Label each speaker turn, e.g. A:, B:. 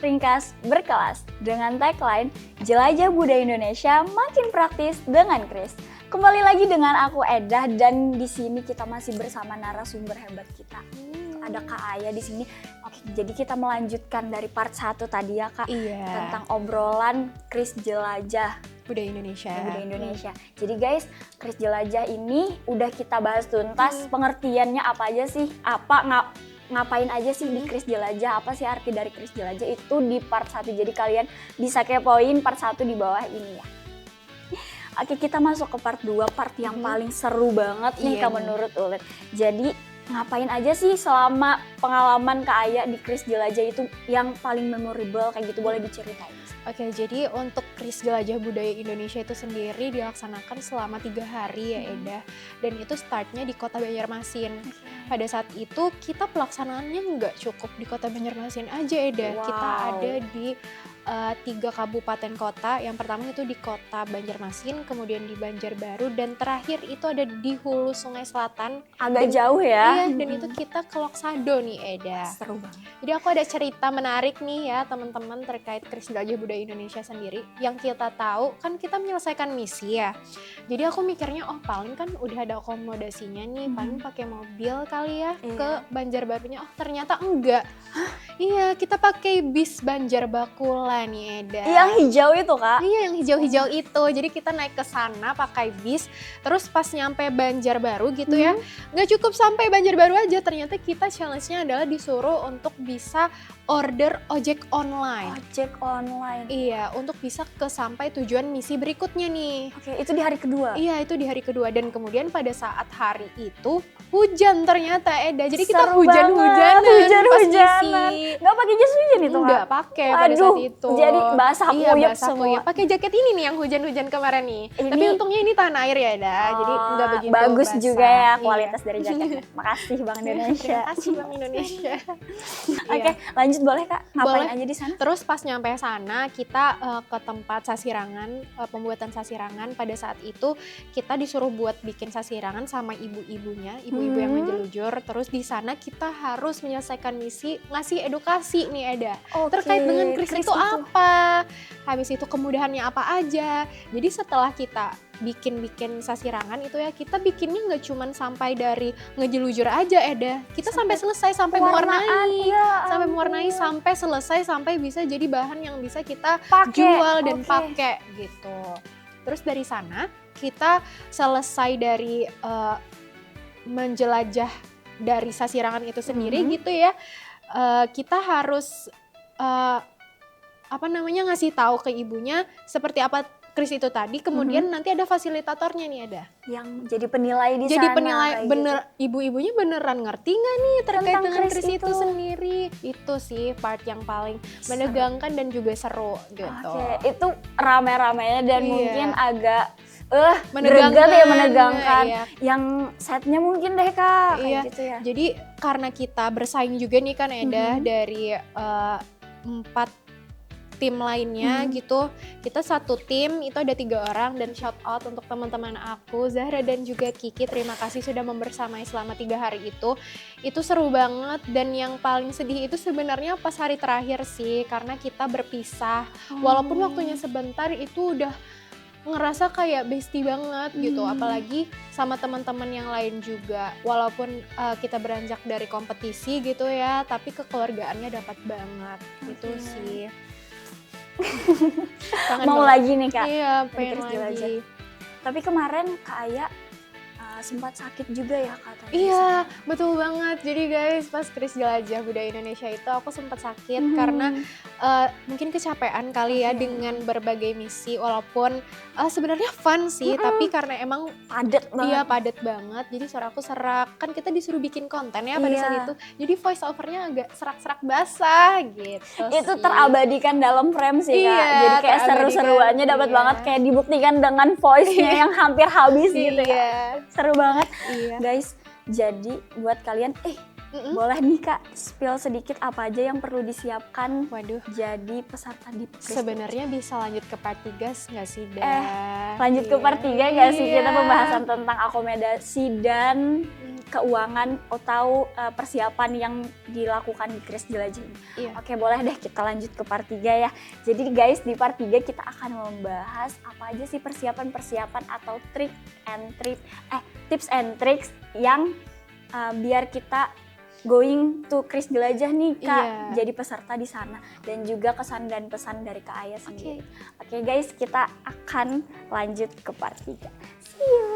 A: ringkas, berkelas. Dengan tagline, Jelajah Budaya Indonesia makin praktis dengan Kris. Kembali lagi dengan aku Edah dan di sini kita masih bersama narasumber hebat kita. Ada Kak Aya di sini. Oke, jadi kita melanjutkan dari part 1 tadi ya Kak.
B: Iya.
A: Tentang obrolan Kris Jelajah
B: Budaya Indonesia.
A: Jadi guys, Kris Jelajah ini udah kita bahas tuntas pengertiannya apa aja sih? Ngapain aja sih di Kris Jelajah? Apa sih arti dari Kris Jelajah? Itu di part 1. Jadi kalian bisa kepoin part 1 di bawah ini ya. Oke, kita masuk ke part 2, part yang paling seru banget nih Kak menurut Ulet. Jadi ngapain aja sih selama pengalaman Kak Aya di Kris Jelajah itu yang paling memorable kayak gitu, boleh diceritain?
B: Oke, jadi untuk Kris Jelajah Budaya Indonesia itu sendiri dilaksanakan selama 3 hari ya Edah. Dan itu startnya di Kota Banjarmasin. Pada saat itu kita pelaksanaannya nggak cukup di Kota Banjarmasin aja Edah.
A: Wow.
B: Kita ada di 3 kabupaten kota. Yang pertama itu di Kota Banjarmasin, kemudian di Banjarbaru, dan terakhir itu ada di Hulu Sungai Selatan.
A: Agak jauh ya.
B: Iya, dan itu kita ke Loksado nih Edah.
A: Seru banget.
B: Jadi aku ada cerita menarik nih ya teman-teman terkait Kris Jelajah Budaya Indonesia sendiri. Yang kita tahu kan kita menyelesaikan misi ya. Jadi aku mikirnya paling kan udah ada akomodasinya nih, paling pakai mobil kali ya ke Banjarbarunya. Oh ternyata enggak. Iya, kita pakai bis Banjarbakula nih Eda.
A: Yang hijau itu Kak?
B: Iya, yang hijau-hijau itu. Jadi kita naik ke sana pakai bis, terus pas nyampe Banjarbaru gitu ya, nggak cukup sampai Banjarbaru aja, ternyata kita challenge-nya adalah disuruh untuk bisa order ojek online.
A: Ojek online.
B: Iya, untuk bisa ke sampai tujuan misi berikutnya nih.
A: Oke, itu di hari kedua?
B: Iya, itu di hari kedua. Dan kemudian pada saat hari itu, hujan ternyata Eda. Jadi kita
A: Seru
B: hujan-hujanan pas
A: hujan-hujanan.
B: misi.
A: Nggak pakai jas hujan itu Kak?
B: Nggak pakai pada saat itu.
A: Jadi basah kuyup semua.
B: Pakai jaket ini nih yang hujan-hujan kemarin nih.
A: Ini,
B: tapi untungnya ini tanah air ya Eda. Jadi nggak begitu
A: bagus
B: basah.
A: juga ya kualitas dari jaketnya. Makasih Bank Indonesia.
B: Terima kasih Bank Indonesia.
A: Oke, lanjut boleh Kak? Ngapain aja di sana?
B: Terus pas nyampe sana kita ke tempat sasirangan, pembuatan sasirangan. Pada saat itu kita disuruh buat bikin sasirangan sama ibu-ibunya, ibu-ibu yang menjelujur. Terus di sana kita harus menyelesaikan misi, ngasih edukasi nih Eda. Terkait dengan Kris itu apa, habis itu kemudahannya apa aja. Jadi setelah kita bikin sasirangan itu ya, kita bikinnya nggak cuman sampai dari ngejelujur aja Eda, kita sampai selesai, sampai mewarnai, sampai selesai, sampai bisa jadi bahan yang bisa kita jual dan pakai gitu. Terus dari sana kita selesai dari menjelajah dari sasirangan itu sendiri gitu ya, kita harus ngasih tahu ke ibunya seperti apa Kris itu tadi, kemudian nanti ada fasilitatornya nih ada.
A: Yang jadi penilai di sana.
B: Jadi penilai bener, ibu-ibunya beneran ngerti nggak nih terkait dengan Kris itu sendiri. Itu sih part yang paling menegangkan dan juga seru gitu.
A: Oke, itu rame-ramenya dan mungkin agak menegangkan.
B: Iya.
A: Yang setnya mungkin deh Kak, kayak gitu ya.
B: Jadi karena kita bersaing juga nih kan Eda dari 4 tim lainnya gitu. Kita satu tim itu ada 3 orang, dan shout out untuk teman-teman aku Zahra dan juga Kiki, terima kasih sudah membersamai selama 3 hari itu. Itu seru banget, dan yang paling sedih itu sebenarnya pas hari terakhir sih, karena kita berpisah. Walaupun waktunya sebentar, itu udah ngerasa kayak bestie banget gitu, apalagi sama teman-teman yang lain juga. Walaupun kita beranjak dari kompetisi gitu ya, tapi kekeluargaannya dapat banget gitu sih.
A: Mau lagi nih Kak?
B: Iya, pengen lagi.
A: Tapi kemarin Kak Aya sempat sakit juga ya katanya.
B: Iya, betul banget. Jadi guys, pas Kris Jelajah Budaya Indonesia itu aku sempat sakit karena mungkin kecapean kali ya dengan berbagai misi. Walaupun sebenarnya fun sih, tapi karena emang
A: padat banget.
B: Iya, padat banget. Jadi suara aku serak. Kan kita disuruh bikin konten ya pada saat itu. Jadi voice over-nya agak serak-serak basah gitu.
A: Itu terabadikan dalam frame sih Kak. Jadi kayak seru-seruannya dapat banget, kayak dibuktikan dengan voice-nya yang hampir habis gitu ya. Seru banget. Guys, jadi buat kalian boleh nih Kak spill sedikit apa aja yang perlu disiapkan jadi peserta di Kris.
B: Sebenarnya bisa lanjut ke part 3 nggak sih
A: lanjut ke part 3 nggak sih, kita pembahasan tentang akomodasi dan keuangan atau persiapan yang dilakukan di Kris Jelajah ini.
B: Iya.
A: Oke, boleh deh kita lanjut ke part 3 ya. Jadi guys, di part 3 kita akan membahas apa aja sih persiapan-persiapan atau tips and tricks yang biar kita going to Kris Jelajah nih Kak,
B: Iya.
A: jadi peserta di sana, dan juga kesan dan pesan dari Kak Aya sendiri. Oke guys, kita akan lanjut ke part 3. See you.